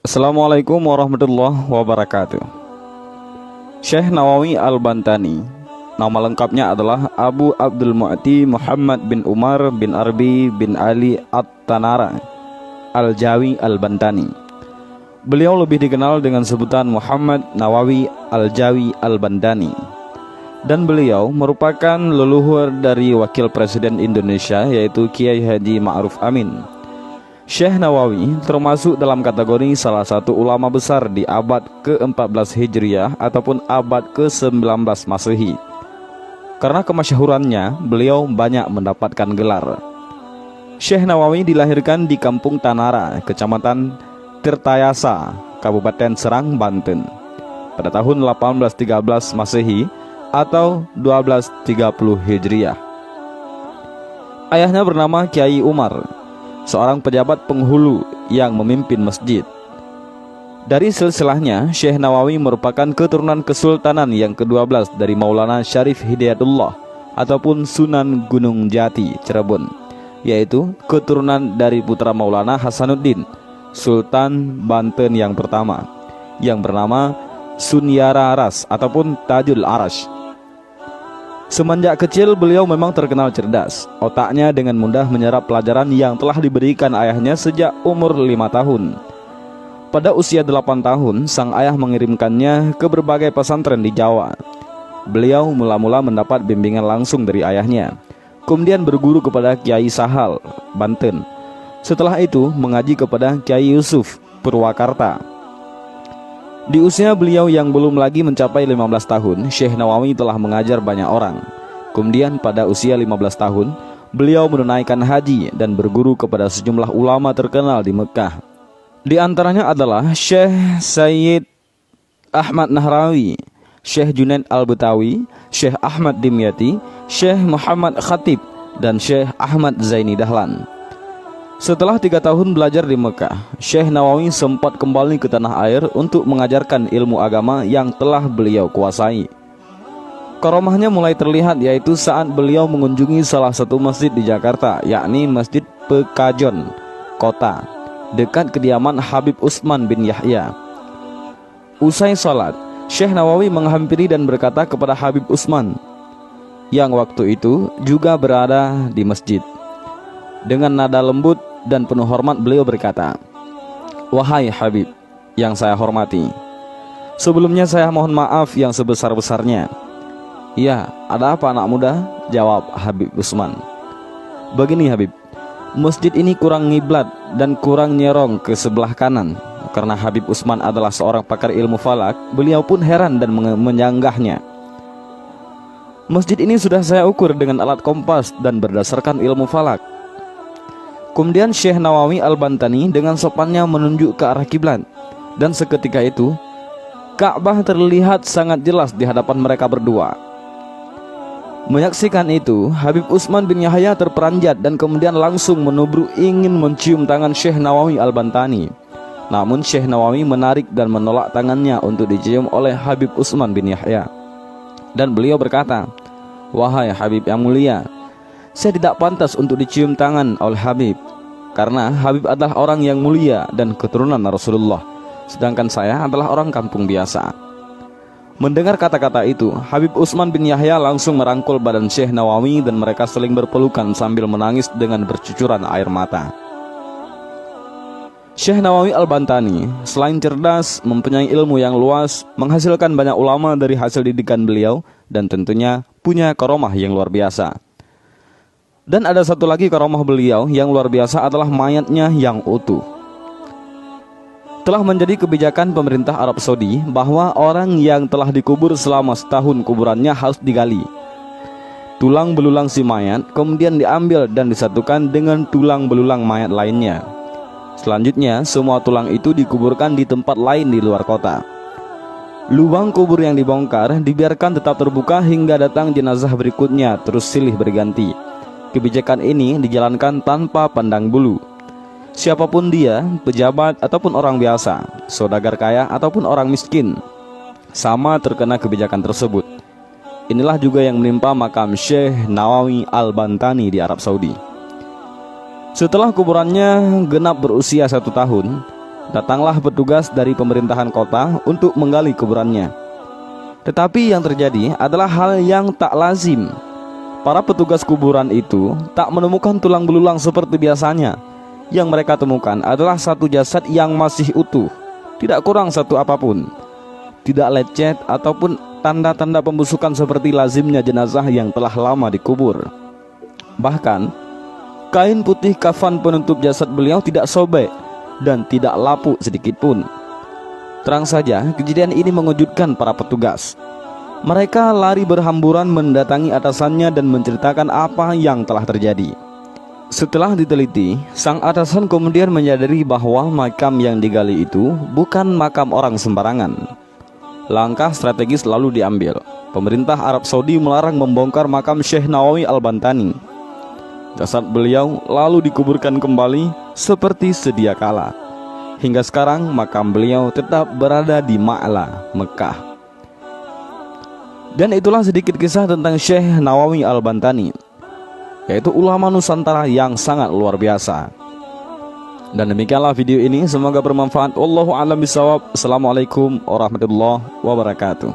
Assalamualaikum warahmatullahi wabarakatuh. Syekh Nawawi Al-Bantani, nama lengkapnya adalah Abu Abdul Mu'ti Muhammad bin Umar bin Arbi bin Ali At-Tanara Al-Jawi Al-Bantani. Beliau lebih dikenal dengan sebutan Muhammad Nawawi Al-Jawi Al-Bantani. Dan beliau merupakan leluhur dari Wakil Presiden Indonesia, yaitu Kiai Haji Ma'ruf Amin. Syekh Nawawi termasuk dalam kategori salah satu ulama besar di abad ke-14 Hijriah ataupun abad ke-19 Masehi. Karena kemasyhurannya, beliau banyak mendapatkan gelar. Syekh Nawawi dilahirkan di Kampung Tanara, Kecamatan Tirtayasa, Kabupaten Serang, Banten, pada tahun 1813 Masehi atau 1230 Hijriah. Ayahnya bernama Kiai Umar, seorang pejabat penghulu yang memimpin masjid. Dari silsilahnya, Syekh Nawawi merupakan keturunan kesultanan yang ke-12 dari Maulana Syarif Hidayatullah ataupun Sunan Gunung Jati, Cirebon, yaitu keturunan dari putra Maulana Hasanuddin, Sultan Banten yang pertama, yang bernama Sunyara Ras ataupun Tajul Arash. Semenjak kecil beliau memang terkenal cerdas. Otaknya dengan mudah menyerap pelajaran yang telah diberikan ayahnya sejak umur 5 tahun. Pada usia 8 tahun, sang ayah mengirimkannya ke berbagai pesantren di Jawa. Beliau mula-mula mendapat bimbingan langsung dari ayahnya, kemudian berguru kepada Kiai Sahal, Banten. Setelah itu mengaji kepada Kiai Yusuf, Purwakarta. Di usia beliau yang belum lagi mencapai 15 tahun, Syekh Nawawi telah mengajar banyak orang. Kemudian pada usia 15 tahun, beliau menunaikan haji dan berguru kepada sejumlah ulama terkenal di Mekah. Di antaranya adalah Syekh Sayyid Ahmad Nahrawi, Syekh Junaid Al-Butawi, Syekh Ahmad Dimyati, Syekh Muhammad Khatib, dan Syekh Ahmad Zaini Dahlan. Setelah 3 tahun belajar di Mekah, Syekh Nawawi sempat kembali ke tanah air untuk mengajarkan ilmu agama yang telah beliau kuasai. Karomahnya mulai terlihat yaitu saat beliau mengunjungi salah satu masjid di Jakarta, yakni Masjid Pekajon Kota, dekat kediaman Habib Utsman bin Yahya. Usai salat, Syekh Nawawi menghampiri dan berkata kepada Habib Utsman, yang waktu itu juga berada di masjid. Dengan nada lembut dan penuh hormat beliau berkata, "Wahai Habib yang saya hormati, sebelumnya saya mohon maaf yang sebesar-besarnya." "Ya, ada apa anak muda?" jawab Habib Utsman. "Begini Habib, masjid ini kurang ngiblat dan kurang nyerong ke sebelah kanan." Karena Habib Utsman adalah seorang pakar ilmu falak, beliau pun heran dan menyanggahnya. "Masjid ini sudah saya ukur dengan alat kompas dan berdasarkan ilmu falak." Kemudian Syekh Nawawi Al-Bantani dengan sopannya menunjuk ke arah kiblat, dan seketika itu Ka'bah terlihat sangat jelas di hadapan mereka berdua. Menyaksikan itu, Habib Utsman bin Yahya terperanjat dan kemudian langsung menubruk ingin mencium tangan Syekh Nawawi Al-Bantani. Namun Syekh Nawawi menarik dan menolak tangannya untuk dicium oleh Habib Utsman bin Yahya. Dan beliau berkata, "Wahai Habib yang mulia, saya tidak pantas untuk dicium tangan oleh Habib, karena Habib adalah orang yang mulia dan keturunan Rasulullah, sedangkan saya adalah orang kampung biasa." Mendengar kata-kata itu, Habib Utsman bin Yahya langsung merangkul badan Syekh Nawawi dan mereka saling berpelukan sambil menangis dengan bercucuran air mata. Syekh Nawawi Al-Bantani selain cerdas, mempunyai ilmu yang luas, menghasilkan banyak ulama dari hasil didikan beliau, dan tentunya punya karomah yang luar biasa. Dan ada satu lagi karomah beliau yang luar biasa adalah mayatnya yang utuh. Telah menjadi kebijakan pemerintah Arab Saudi bahwa orang yang telah dikubur selama setahun kuburannya harus digali. Tulang belulang si mayat kemudian diambil dan disatukan dengan tulang belulang mayat lainnya. Selanjutnya semua tulang itu dikuburkan di tempat lain di luar kota. Lubang kubur yang dibongkar dibiarkan tetap terbuka hingga datang jenazah berikutnya, terus silih berganti. Kebijakan ini dijalankan tanpa pandang bulu. Siapapun dia, pejabat ataupun orang biasa, saudagar kaya ataupun orang miskin, sama terkena kebijakan tersebut. Inilah juga yang menimpa makam Syekh Nawawi Al-Bantani di Arab Saudi. Setelah kuburannya genap berusia 1 tahun, Datanglah petugas dari pemerintahan kota untuk menggali kuburannya. Tetapi yang terjadi adalah hal yang tak lazim. Para petugas kuburan itu tak menemukan tulang belulang seperti biasanya. Yang mereka temukan adalah satu jasad yang masih utuh, tidak kurang satu apapun, tidak lecet ataupun tanda-tanda pembusukan seperti lazimnya jenazah yang telah lama dikubur. Bahkan kain putih kafan penutup jasad beliau tidak sobek dan tidak lapuk sedikit pun. Terang saja kejadian ini mengejutkan para petugas. Mereka lari berhamburan mendatangi atasannya dan menceritakan apa yang telah terjadi. Setelah diteliti, sang atasan kemudian menyadari bahwa makam yang digali itu bukan makam orang sembarangan. Langkah strategis lalu diambil. Pemerintah Arab Saudi melarang membongkar makam Syekh Nawawi Al-Bantani. Jasad beliau lalu dikuburkan kembali seperti sedia kala. Hingga sekarang makam beliau tetap berada di Ma'la, Mekah. Dan itulah sedikit kisah tentang Syekh Nawawi Al-Bantani, yaitu ulama Nusantara yang sangat luar biasa. Dan demikianlah video ini, semoga bermanfaat. Wallahu a'lam bishawab. Assalamualaikum warahmatullahi wabarakatuh.